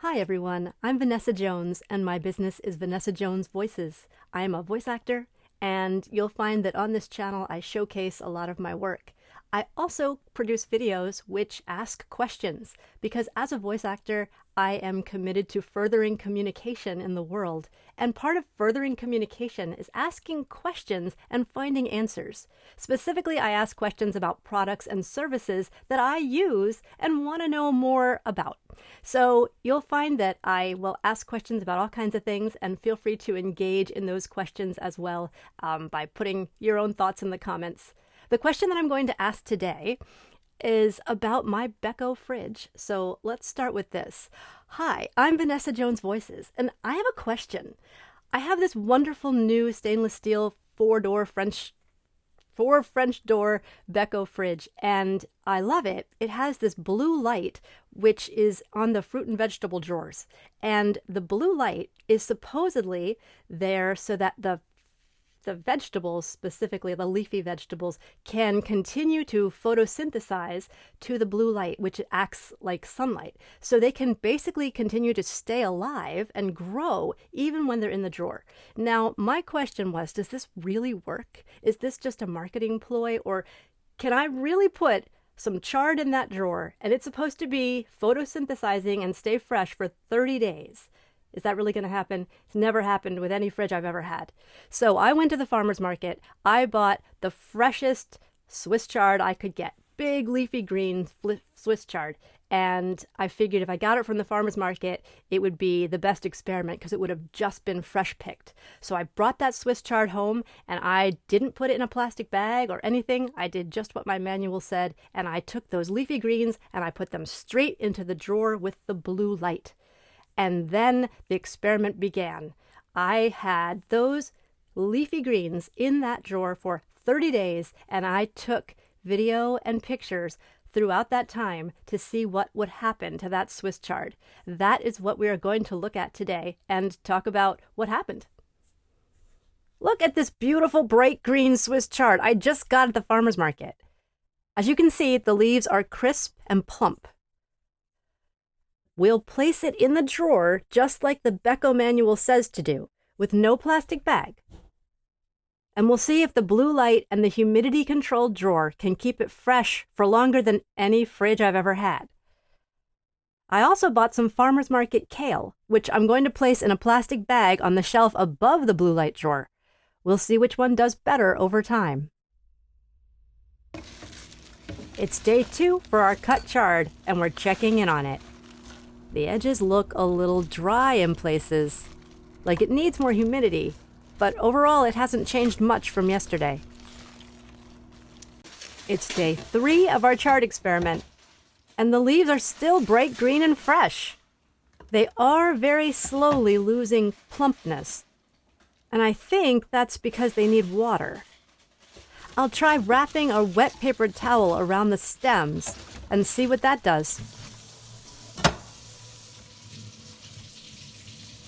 Hi everyone, I'm Vanessa Jones and my business is Vanessa Jones Voices. I am a voice actor and you'll find that on this channel I showcase a lot of my work. I also produce videos which ask questions because as a voice actor I am committed to furthering communication in the world, and part of furthering communication is asking questions and finding answers. Specifically, I ask questions about products and services that I use and want to know more about. So you'll find that I will ask questions about all kinds of things, and feel free to engage in those questions as well by putting your own thoughts in the comments. The question that I'm going to ask today is about my Beko fridge. So let's start with this. Hi, I'm Vanessa Jones Voices, and I have a question. I have this wonderful new stainless steel four French door Beko fridge, and I love it. It has this blue light, which is on the fruit and vegetable drawers. And the blue light is supposedly there so that the vegetables, specifically the leafy vegetables, can continue to photosynthesize to the blue light, which acts like sunlight. So they can basically continue to stay alive and grow even when they're in the drawer. Now, my question was, does this really work? Is this just a marketing ploy, or can I really put some chard in that drawer and it's supposed to be photosynthesizing and stay fresh for 30 days? Is that really going to happen? It's never happened with any fridge I've ever had. So I went to the farmer's market. I bought the freshest Swiss chard I could get. Big leafy green Swiss chard. And I figured if I got it from the farmer's market, it would be the best experiment because it would have just been fresh picked. So I brought that Swiss chard home and I didn't put it in a plastic bag or anything. I did just what my manual said. And I took those leafy greens and I put them straight into the drawer with the blue light. And then the experiment began. I had those leafy greens in that drawer for 30 days, and I took video and pictures throughout that time to see what would happen to that Swiss chard. That is what we are going to look at today and talk about what happened. Look at this beautiful bright green Swiss chard I just got at the farmer's market. As you can see, the leaves are crisp and plump. We'll place it in the drawer just like the Beko manual says to do, with no plastic bag. And we'll see if the blue light and the humidity-controlled drawer can keep it fresh for longer than any fridge I've ever had. I also bought some farmer's market kale, which I'm going to place in a plastic bag on the shelf above the blue light drawer. We'll see which one does better over time. It's day 2 for our cut chard, and we're checking in on it. The edges look a little dry in places, like it needs more humidity, but overall it hasn't changed much from yesterday. It's day 3 of our chard experiment, and the leaves are still bright green and fresh. They are very slowly losing plumpness, and I think that's because they need water. I'll try wrapping a wet paper towel around the stems and see what that does.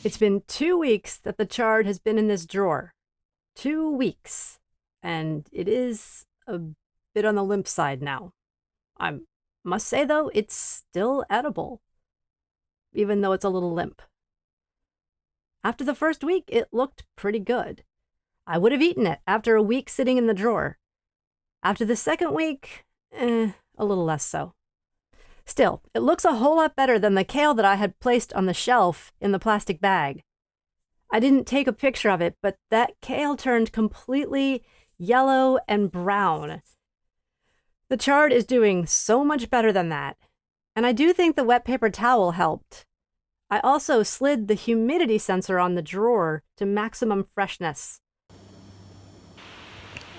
It's been 2 weeks that the chard has been in this drawer. 2 weeks. And it is a bit on the limp side now. I must say, though, it's still edible, even though it's a little limp. After the first week, it looked pretty good. I would have eaten it after a week sitting in the drawer. After the second week, a little less so. Still, it looks a whole lot better than the kale that I had placed on the shelf in the plastic bag. I didn't take a picture of it, but that kale turned completely yellow and brown. The chard is doing so much better than that, and I do think the wet paper towel helped. I also slid the humidity sensor on the drawer to maximum freshness.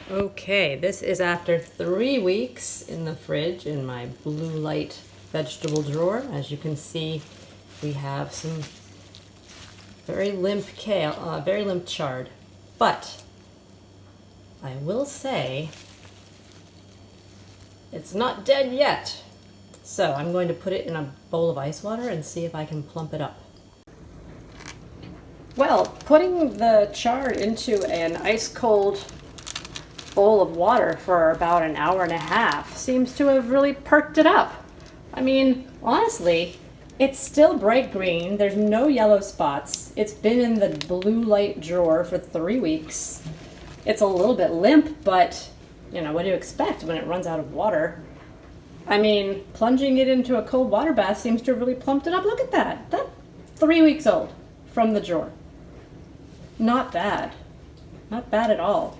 Okay, this is after 3 weeks in the fridge in my blue light vegetable drawer. As you can see, we have some very limp kale, very limp chard. But I will say it's not dead yet. So I'm going to put it in a bowl of ice water and see if I can plump it up. Well, putting the chard into an ice cold bowl of water for about an hour and a half seems to have really perked it up. I mean, honestly, It's still bright green. There's no yellow spots. It's been in the blue light drawer for 3 weeks. It's a little bit limp, but you know, what do you expect when it runs out of water? I mean, plunging it into a cold water bath seems to have really plumped it up. Look at that. That's 3 weeks old from the drawer. Not bad. Not bad at all.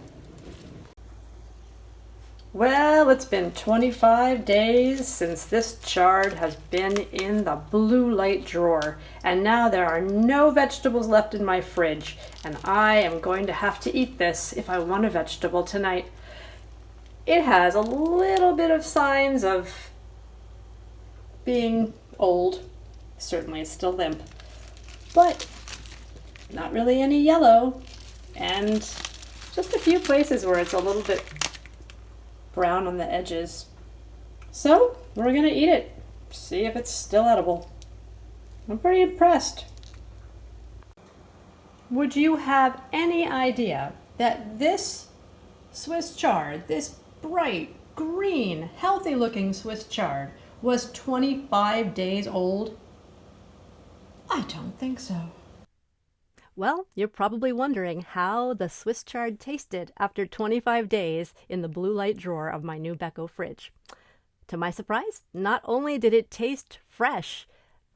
Well, it's been 25 days since this chard has been in the blue light drawer, and now there are no vegetables left in my fridge, and I am going to have to eat this if I want a vegetable tonight. It has a little bit of signs of being old. Certainly it's still limp, but not really any yellow, and just a few places where it's a little bit brown on the edges. So we're gonna eat it, see if it's still edible. I'm pretty impressed. Would you have any idea that this Swiss chard, this bright, green, healthy looking Swiss chard, was 25 days old? I don't think so. Well, you're probably wondering how the Swiss chard tasted after 25 days in the blue light drawer of my new Beko fridge. To my surprise, not only did it taste fresh,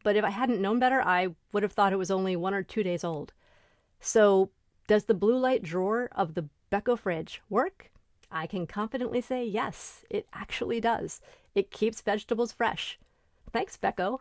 but if I hadn't known better, I would have thought it was only 1 or 2 days old. So, does the blue light drawer of the Beko fridge work? I can confidently say yes, it actually does. It keeps vegetables fresh. Thanks, Beko.